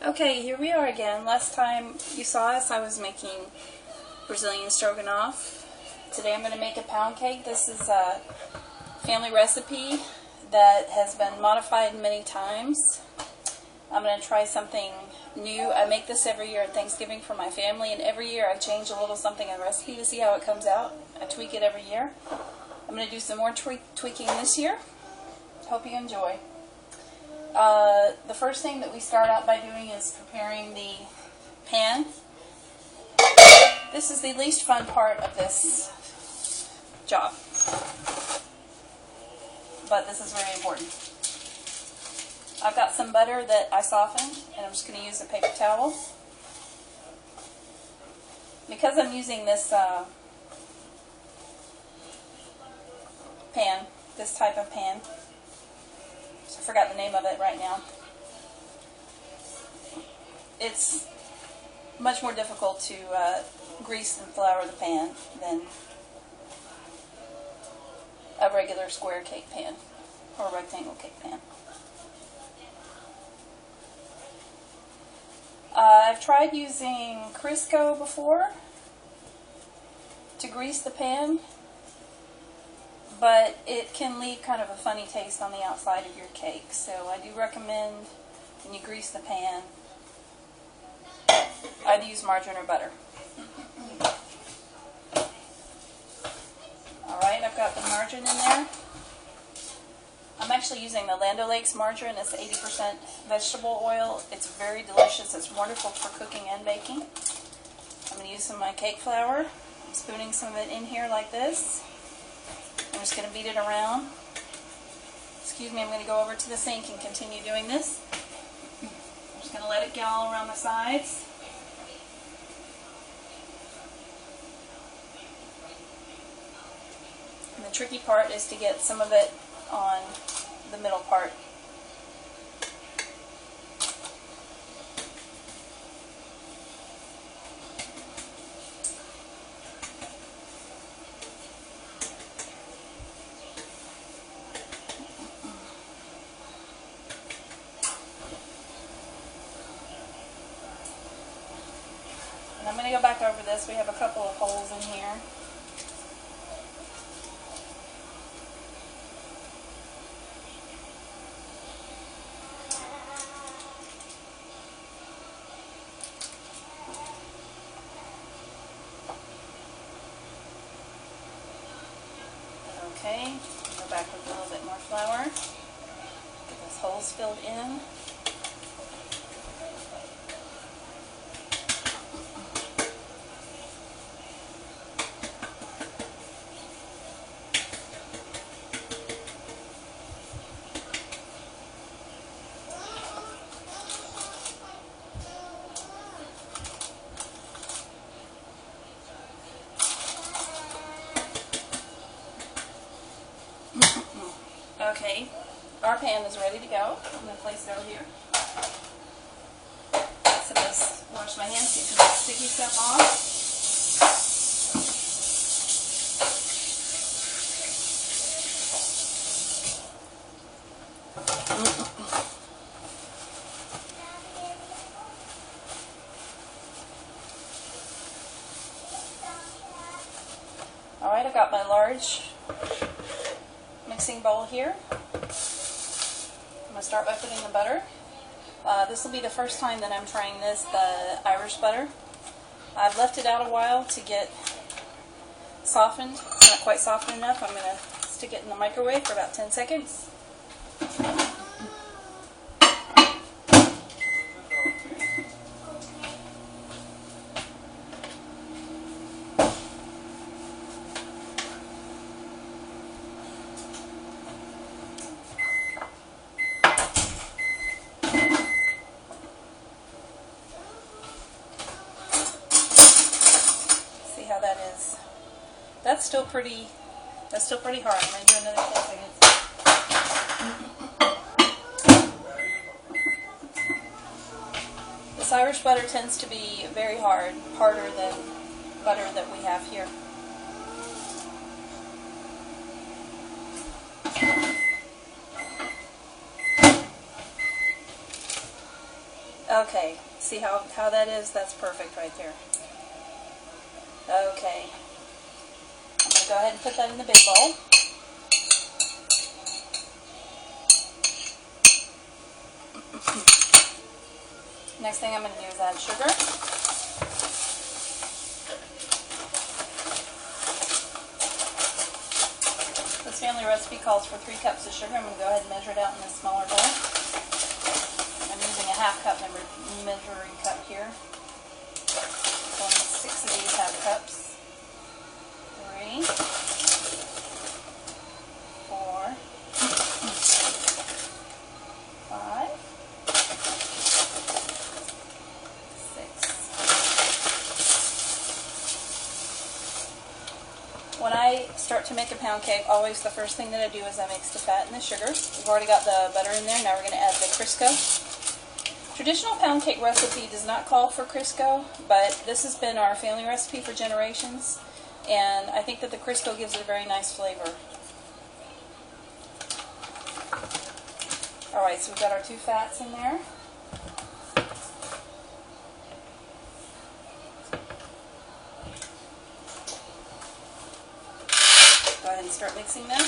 Okay, here we are again. Last time you saw us, I was making Brazilian stroganoff. Today I'm going to make a pound cake. This is a family recipe that has been modified many times. I'm going to try something new. I make this every year at Thanksgiving for my family, and every year I change a little something in the recipe to see how it comes out. I tweak it every year. I'm going to do some more tweaking this year. Hope you enjoy. The first thing that we start out by doing is preparing the pan. This is the least fun part of this job, but this is very important. I've got some butter that I softened, and I'm just going to use a paper towel. Because I'm using this pan, this type of pan, I forgot the name of it right now. It's much more difficult to grease and flour the pan than a regular square cake pan or a rectangle cake pan. I've tried using Crisco before to grease the pan, but it can leave kind of a funny taste on the outside of your cake. So I do recommend when you grease the pan, I'd use margarine or butter. Alright, I've got the margarine in there. I'm actually using the Land O'Lakes margarine. It's 80% vegetable oil. It's very delicious. It's wonderful for cooking and baking. I'm going to use some of my cake flour. I'm spooning some of it in here like this. I'm just going to beat it around. Excuse me, I'm going to go over to the sink and continue doing this. I'm just going to let it get all around the sides. And the tricky part is to get some of it on the middle part. And I'm going to go back over this. We have a couple of holes in here. Okay, go back with a little bit more flour. Get those holes filled in. Okay, our pan is ready to go. I'm going to place it over here. So just wash my hands, get some sticky stuff off. Alright, I've got my large mixing bowl here. I'm going to start by putting the butter. This will be the first time that I'm trying this, the Irish butter. I've left it out a while to get softened. It's not quite softened enough. I'm going to stick it in the microwave for about 10 seconds. How that is. That's still pretty hard. I'm going to do another 10 seconds. This Irish butter tends to be very hard, harder than butter that we have here. Okay, see how that is? That's perfect right there. Okay. I'm going to go ahead and put that in the big bowl. Next thing I'm going to do is add sugar. This family recipe calls for 3 cups of sugar. I'm going to go ahead and measure it out in this smaller bowl. I'm using a half cup measuring cup here. So I'm 6 of these half cups. 3, 4, 5, 6. When I start to make a pound cake, always the first thing that I do is I mix the fat and the sugar. We've already got the butter in there. Now we're going to add the Crisco. Traditional pound cake recipe does not call for Crisco, but this has been our family recipe for generations, and I think that the Crisco gives it a very nice flavor. Alright, so we've got our 2 fats in there. Go ahead and start mixing them.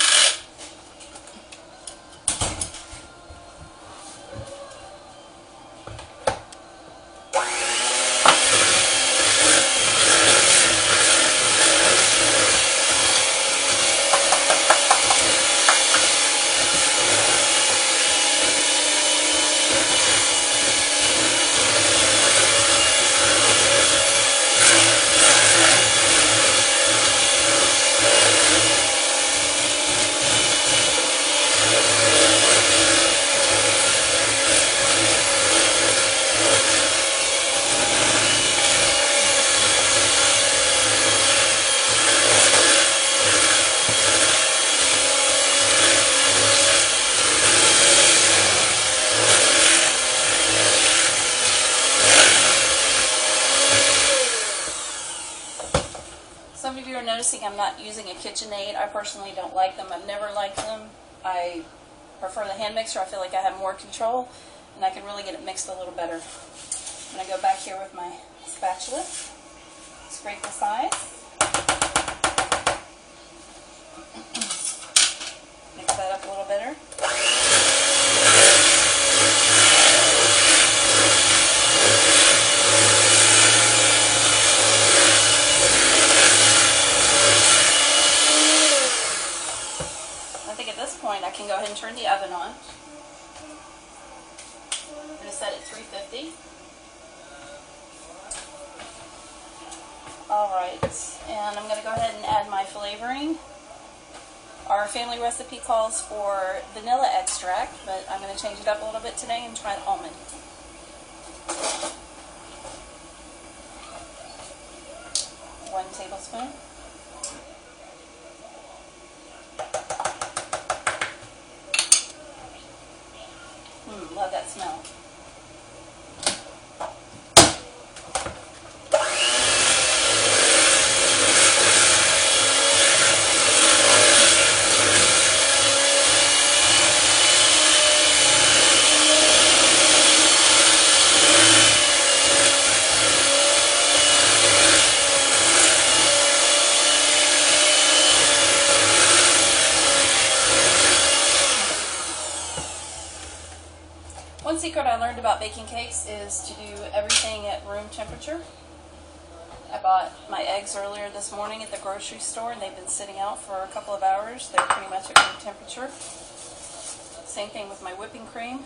Some of you are noticing I'm not using a KitchenAid. I personally don't like them. I've never liked them. I prefer the hand mixer. I feel like I have more control and I can really get it mixed a little better. I'm going to go back here with my spatula, scrape the sides, mix that up a little better. I can go ahead and turn the oven on. I'm going to set it 350. Alright, and I'm going to go ahead and add my flavoring. Our family recipe calls for vanilla extract, but I'm going to change it up a little bit today and try almond. One tablespoon. Love that smell. One secret I learned about baking cakes is to do everything at room temperature. I bought my eggs earlier this morning at the grocery store and they've been sitting out for a couple of hours. They're pretty much at room temperature. Same thing with my whipping cream.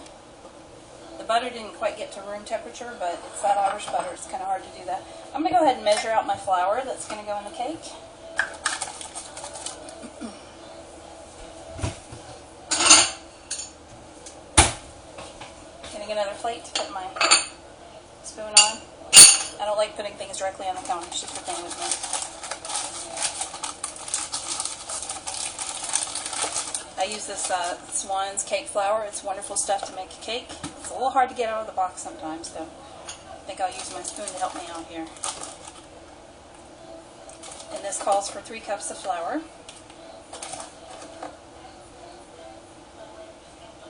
The butter didn't quite get to room temperature, but it's that Irish butter. It's kind of hard to do that. I'm going to go ahead and measure out my flour that's going to go in the cake. Another plate to put my spoon on. I don't like putting things directly on the counter. It's just the thing with me. I use this Swan's cake flour. It's wonderful stuff to make a cake. It's a little hard to get out of the box sometimes, though. I think I'll use my spoon to help me out here. And this calls for 3 cups of flour.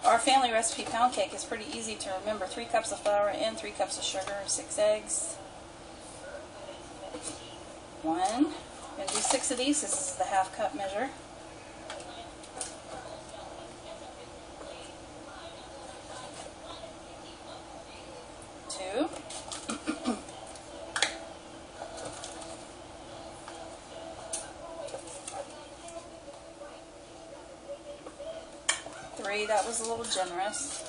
Our family recipe pound cake is pretty easy to remember. 3 cups of flour and 3 cups of sugar, 6 eggs. 1. I'm going to do 6 of these. This is the half cup measure. 2. 3, that was a little generous.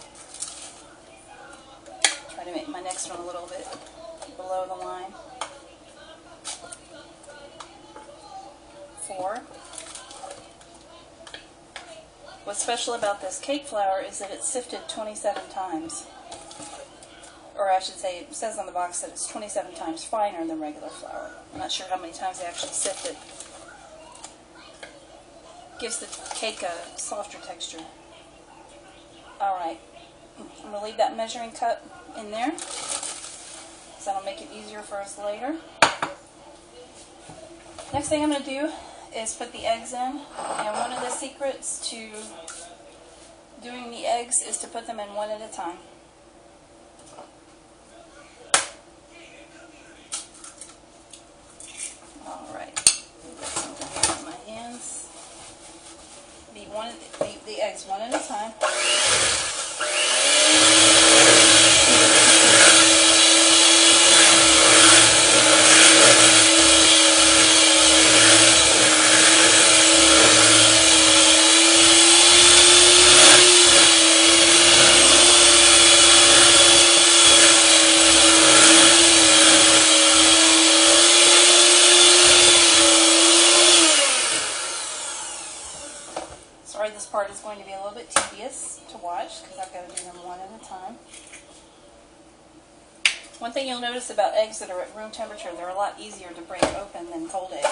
Try to make my next one a little bit below the line. 4. What's special about this cake flour is that it's sifted 27 times. Or I should say, it says on the box that it's 27 times finer than regular flour. I'm not sure how many times they actually sift it. Gives the cake a softer texture. Alright, I'm going to leave that measuring cup in there, so that'll make it easier for us later. Next thing I'm going to do is put the eggs in, and one of the secrets to doing the eggs is to put them in one at a time. Alright, something here in my hands. Beat the eggs one at a time. Sorry, this part is going to be a little bit tedious to watch because I've got to do them one at a time. One thing you'll notice about eggs that are at room temperature, they're a lot easier to break open than cold eggs.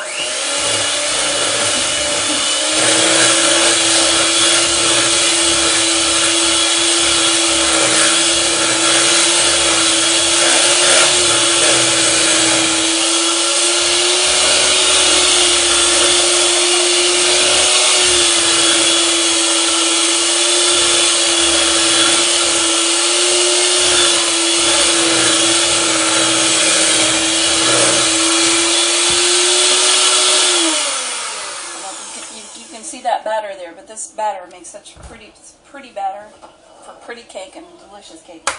That batter there, but this batter makes such pretty batter for pretty cake and delicious cake.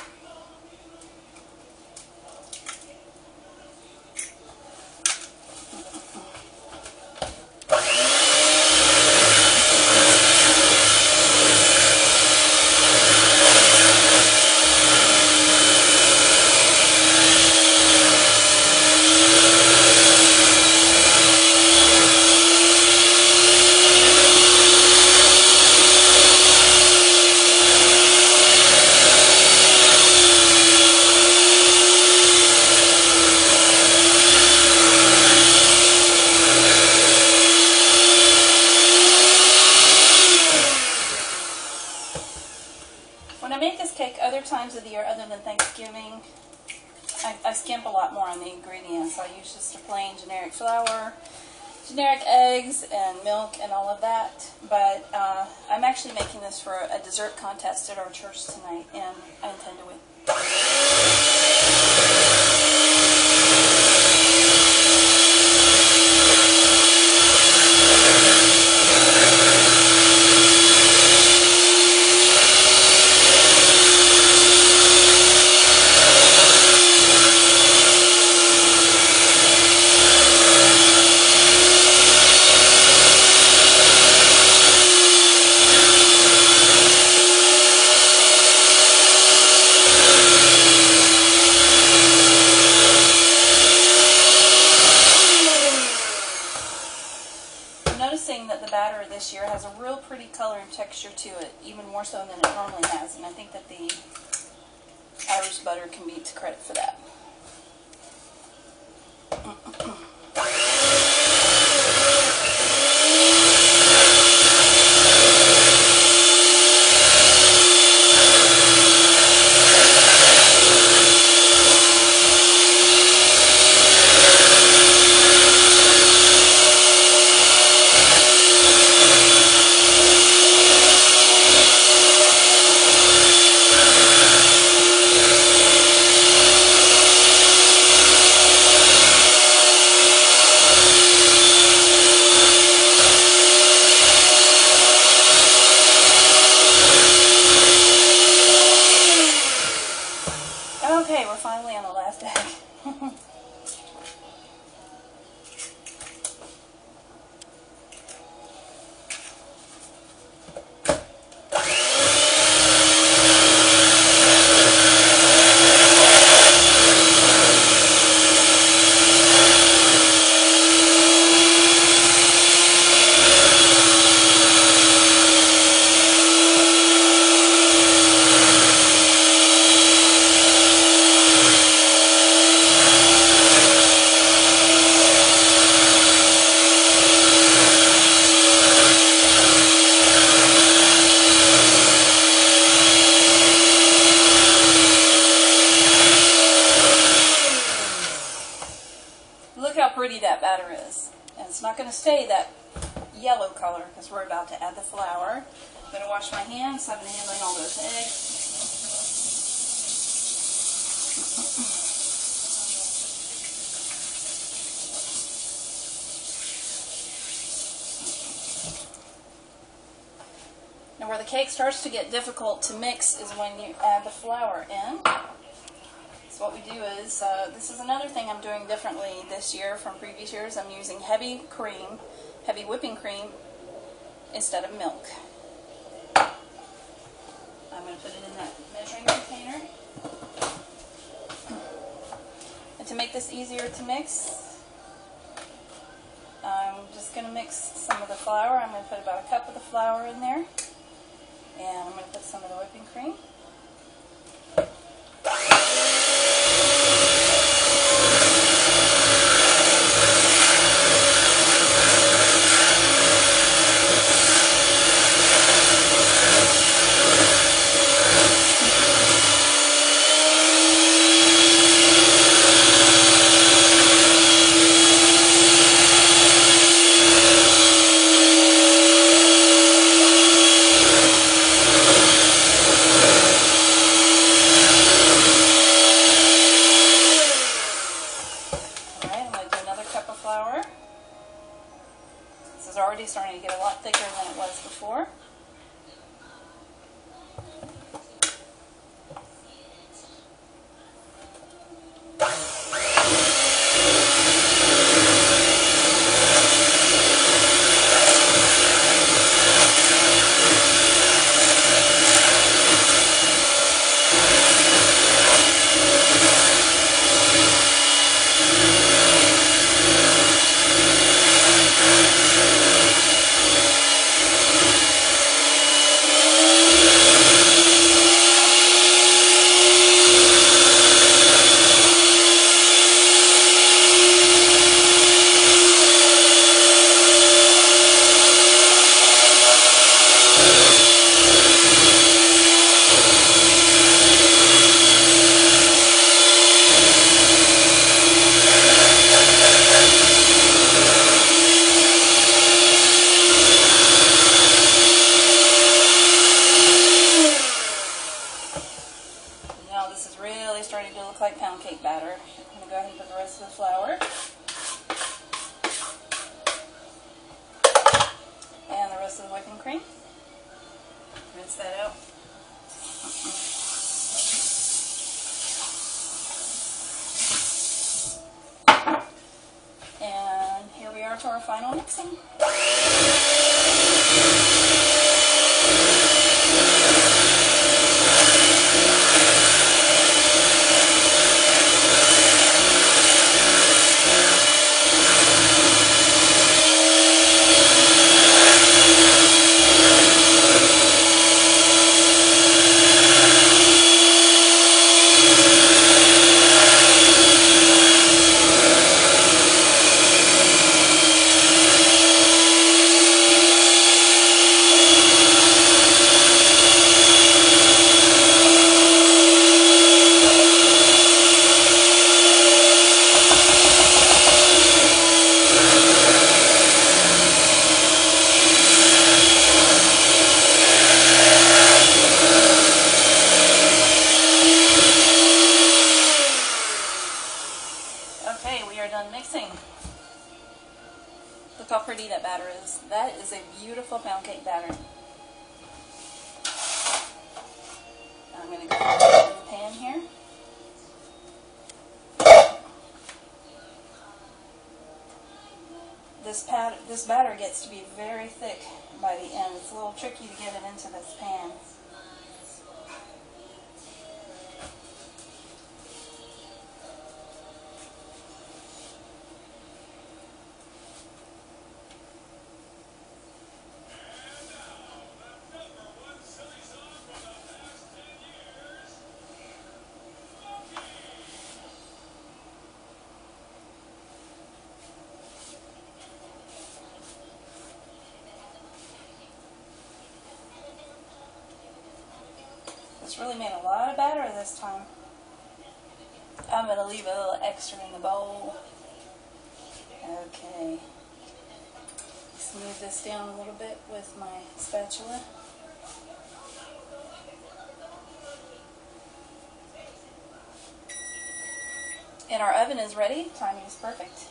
When I make this cake other times of the year other than Thanksgiving, I skimp a lot more on the ingredients. I use just a plain generic flour, generic eggs, and milk and all of that. But I'm actually making this for a dessert contest at our church tonight, and I intend to win. Noticing that the batter this year has a real pretty color and texture to it, even more so than it normally has, and I think that the Irish butter can be to credit for that. we're finally on the last egg. Look how pretty that batter is. And it's not going to stay that yellow color because we're about to add the flour. I'm going to wash my hands so I've been handling all those eggs. Now where the cake starts to get difficult to mix is when you add the flour in. So what we do is, this is another thing I'm doing differently this year from previous years. I'm using heavy whipping cream instead of milk. I'm going to put it in that measuring container. And to make this easier to mix, I'm just going to mix some of the flour. I'm going to put about a cup of the flour in there. And I'm going to put some of the whipping cream. This is already starting to get a lot thicker than it was before. Starting to look like pound cake batter. I'm going to go ahead and put the rest of the flour and the rest of the whipping cream. Rinse that out. And here we are for our final mixing. Mixing. Look how pretty that batter is. That is a beautiful pound cake batter. I'm going to go put it in the pan here. this batter gets to be very thick by the end. It's a little tricky to get it into this pan. It's really made a lot of batter this time. I'm going to leave a little extra in the bowl. Okay. Smooth this down a little bit with my spatula. And our oven is ready. Timing is perfect.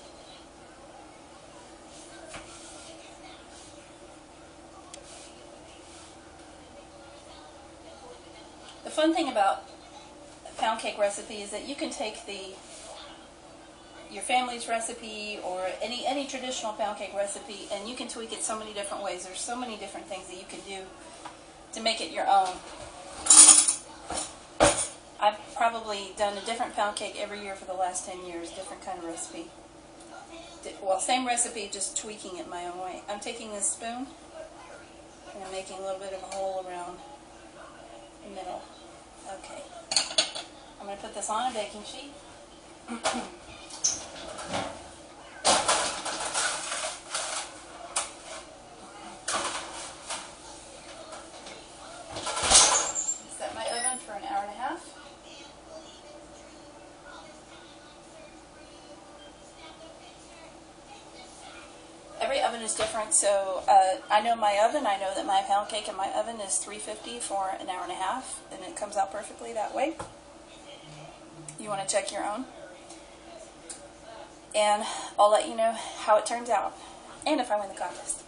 The fun thing about a pound cake recipe is that you can take your family's recipe or any traditional pound cake recipe, and you can tweak it so many different ways. There's so many different things that you can do to make it your own. I've probably done a different pound cake every year for the last 10 years, different kind of recipe. Well, same recipe, just tweaking it my own way. I'm taking this spoon and I'm making a little bit of a hole around the middle. Okay. I'm going to put this on a baking sheet. Set my oven for an hour and a half. Every oven is different, so I know my oven. I know that my pound cake in my oven is 350 for an hour and a half, and it comes out perfectly that way. You want to check your own. And I'll let you know how it turns out, and if I win the contest.